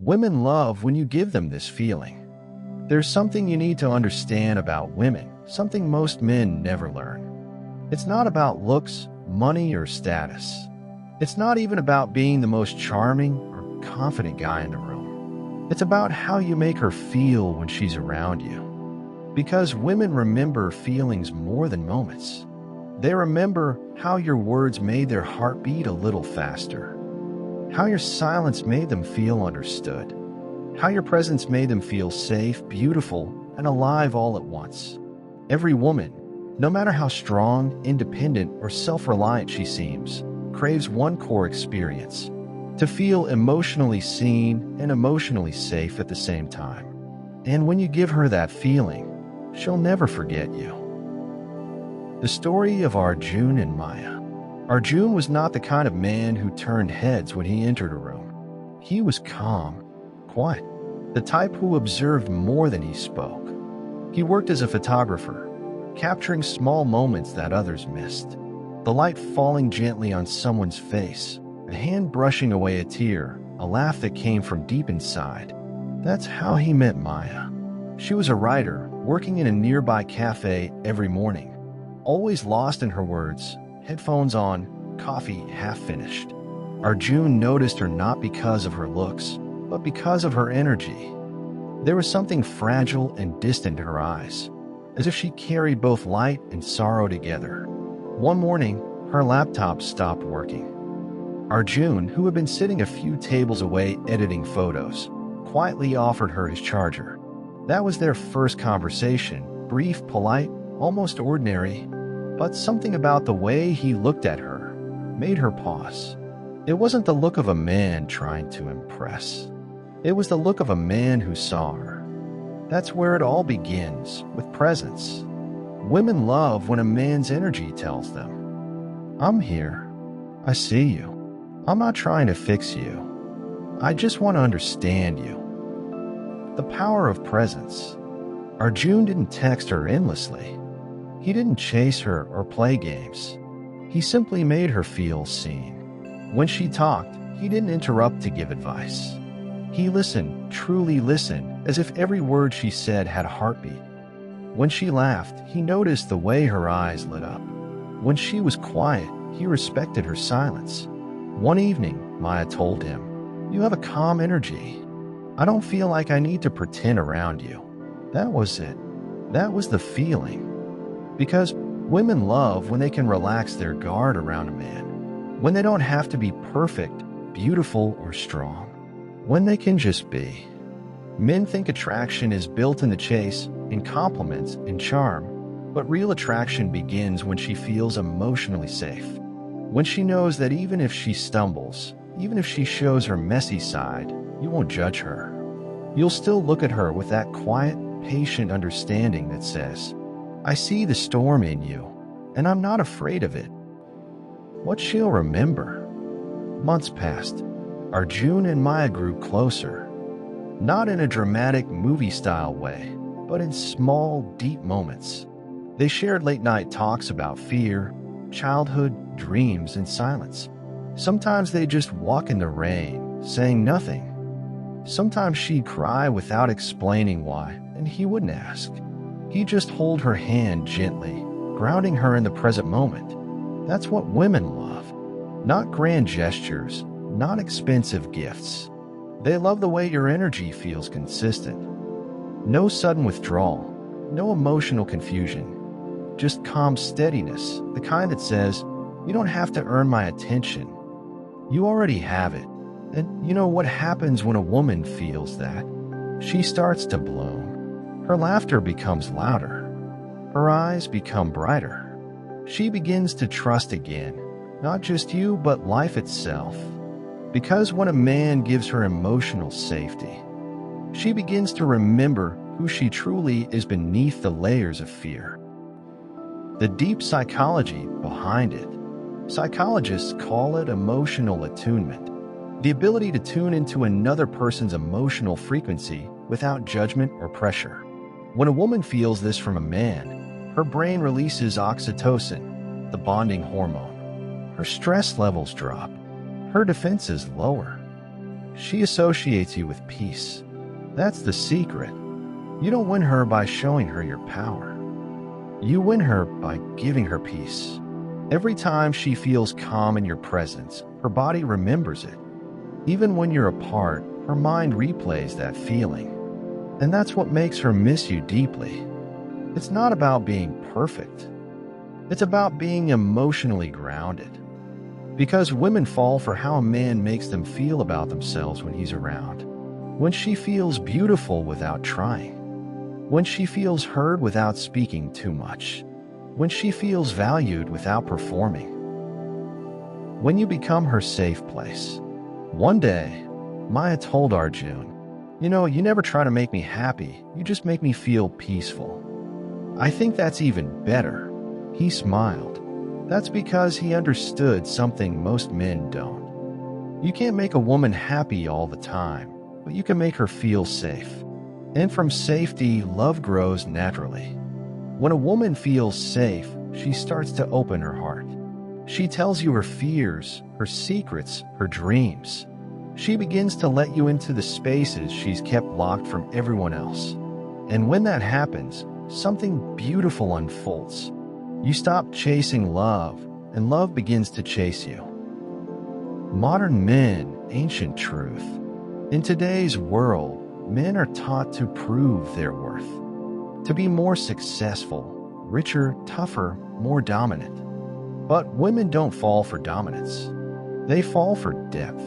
Women love when you give them this feeling. There's something you need to understand about women, something most men never learn. It's not about looks, money, or status. It's not even about being the most charming or confident guy in the room. It's about how you make her feel when she's around you. Because women remember feelings more than moments. They remember how your words made their heart beat a little faster, how your silence made them feel understood, how your presence made them feel safe, beautiful, and alive all at once. Every woman, no matter how strong, independent, or self-reliant she seems, craves one core experience: to feel emotionally seen and emotionally safe at the same time. And when you give her that feeling, she'll never forget you. The story of Arjun and Maya. Arjun was not the kind of man who turned heads when he entered a room. He was calm, quiet, the type who observed more than he spoke. He worked as a photographer, capturing small moments that others missed. The light falling gently on someone's face, a hand brushing away a tear, a laugh that came from deep inside. That's how he met Maya. She was a writer, working in a nearby cafe every morning, always lost in her words, headphones on, coffee half finished. Arjun noticed her not because of her looks, but because of her energy. There was something fragile and distant in her eyes, as if she carried both light and sorrow together. One morning, her laptop stopped working. Arjun, who had been sitting a few tables away editing photos, quietly offered her his charger. That was their first conversation, brief, polite, almost ordinary, but something about the way he looked at her made her pause. It wasn't the look of a man trying to impress. It was the look of a man who saw her. That's where it all begins, with presence. Women love when a man's energy tells them, "I'm here. I see you. I'm not trying to fix you. I just want to understand you." The power of presence. Arjun didn't text her endlessly. He didn't chase her or play games. He simply made her feel seen. When she talked, he didn't interrupt to give advice. He listened, truly listened, as if every word she said had a heartbeat. When she laughed, he noticed the way her eyes lit up. When she was quiet, he respected her silence. One evening, Maya told him, "You have a calm energy. I don't feel like I need to pretend around you." That was it. That was the feeling. Because women love when they can relax their guard around a man, when they don't have to be perfect, beautiful, or strong, when they can just be. Men think attraction is built in the chase, in compliments, in charm, but real attraction begins when she feels emotionally safe, when she knows that even if she stumbles, even if she shows her messy side, you won't judge her. You'll still look at her with that quiet, patient understanding that says, "I see the storm in you, and I'm not afraid of it." What she'll remember. Months passed. Arjun and Maya grew closer. Not in a dramatic movie-style way, but in small, deep moments. They shared late-night talks about fear, childhood, dreams, and silence. Sometimes they'd just walk in the rain, saying nothing. Sometimes she'd cry without explaining why, and he wouldn't ask. He'd just hold her hand gently, grounding her in the present moment. That's what women love. Not grand gestures, not expensive gifts. They love the way your energy feels consistent. No sudden withdrawal, no emotional confusion. Just calm steadiness, the kind that says, "You don't have to earn my attention. You already have it." And you know what happens when a woman feels that? She starts to bloom. Her laughter becomes louder. Her eyes become brighter. She begins to trust again, not just you, but life itself. Because when a man gives her emotional safety, she begins to remember who she truly is beneath the layers of fear. The deep psychology behind it. Psychologists call it emotional attunement. The ability to tune into another person's emotional frequency without judgment or pressure. When a woman feels this from a man, her brain releases oxytocin, the bonding hormone. Her stress levels drop. Her defenses lower. She associates you with peace. That's the secret. You don't win her by showing her your power. You win her by giving her peace. Every time she feels calm in your presence, her body remembers it. Even when you're apart, her mind replays that feeling. And that's what makes her miss you deeply. It's not about being perfect. It's about being emotionally grounded. Because women fall for how a man makes them feel about themselves when he's around. When she feels beautiful without trying. When she feels heard without speaking too much. When she feels valued without performing. When you become her safe place. One day, Maya told Arjun, "You know, you never try to make me happy, you just make me feel peaceful." "I think that's even better." He smiled. That's because he understood something most men don't. You can't make a woman happy all the time, but you can make her feel safe. And from safety, love grows naturally. When a woman feels safe, she starts to open her heart. She tells you her fears, her secrets, her dreams. She begins to let you into the spaces she's kept locked from everyone else. And when that happens, something beautiful unfolds. You stop chasing love, and love begins to chase you. Modern men, ancient truth. In today's world, men are taught to prove their worth. To be more successful, richer, tougher, more dominant. But women don't fall for dominance. They fall for depth.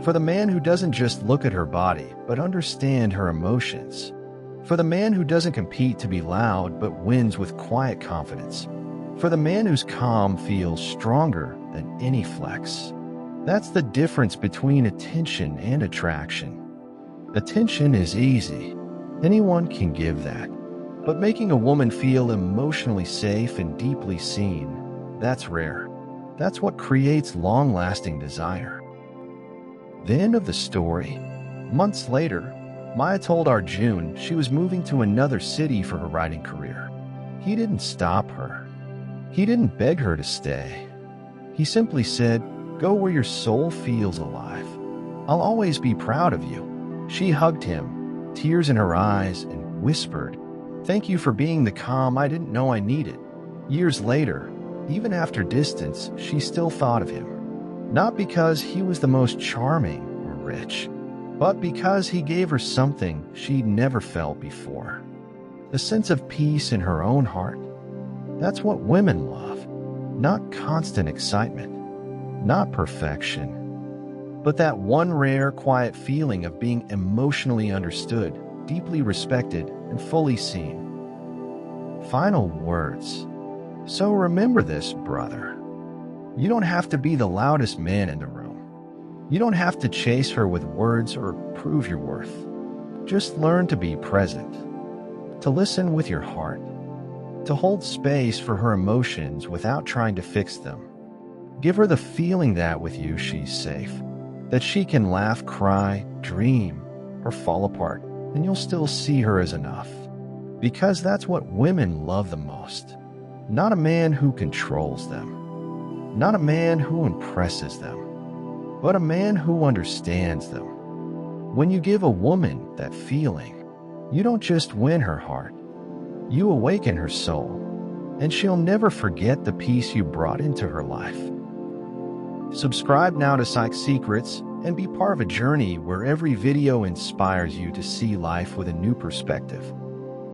For the man who doesn't just look at her body, but understand her emotions. For the man who doesn't compete to be loud, but wins with quiet confidence. For the man whose calm feels stronger than any flex. That's the difference between attention and attraction. Attention is easy. Anyone can give that. But making a woman feel emotionally safe and deeply seen, that's rare. That's what creates long-lasting desire. The end of the story. Months later, Maya told Arjun she was moving to another city for her writing career. He didn't stop her. He didn't beg her to stay. He simply said, "Go where your soul feels alive. I'll always be proud of you." She hugged him, tears in her eyes, and whispered, "Thank you for being the calm I didn't know I needed." Years later, even after distance, she still thought of him. Not because he was the most charming or rich, but because he gave her something she'd never felt before. A sense of peace in her own heart. That's what women love. Not constant excitement. Not perfection. But that one rare, quiet feeling of being emotionally understood, deeply respected, and fully seen. Final words. So remember this, brother. You don't have to be the loudest man in the room. You don't have to chase her with words or prove your worth. Just learn to be present. To listen with your heart. To hold space for her emotions without trying to fix them. Give her the feeling that with you she's safe. That she can laugh, cry, dream, or fall apart, and you'll still see her as enough. Because that's what women love the most. Not a man who controls them. Not a man who impresses them. But a man who understands them. When you give a woman that feeling, you don't just win her heart. You awaken her soul, and she'll never forget the peace you brought into her life. Subscribe now to Psych Secrets and be part of a journey where every video inspires you to see life with a new perspective.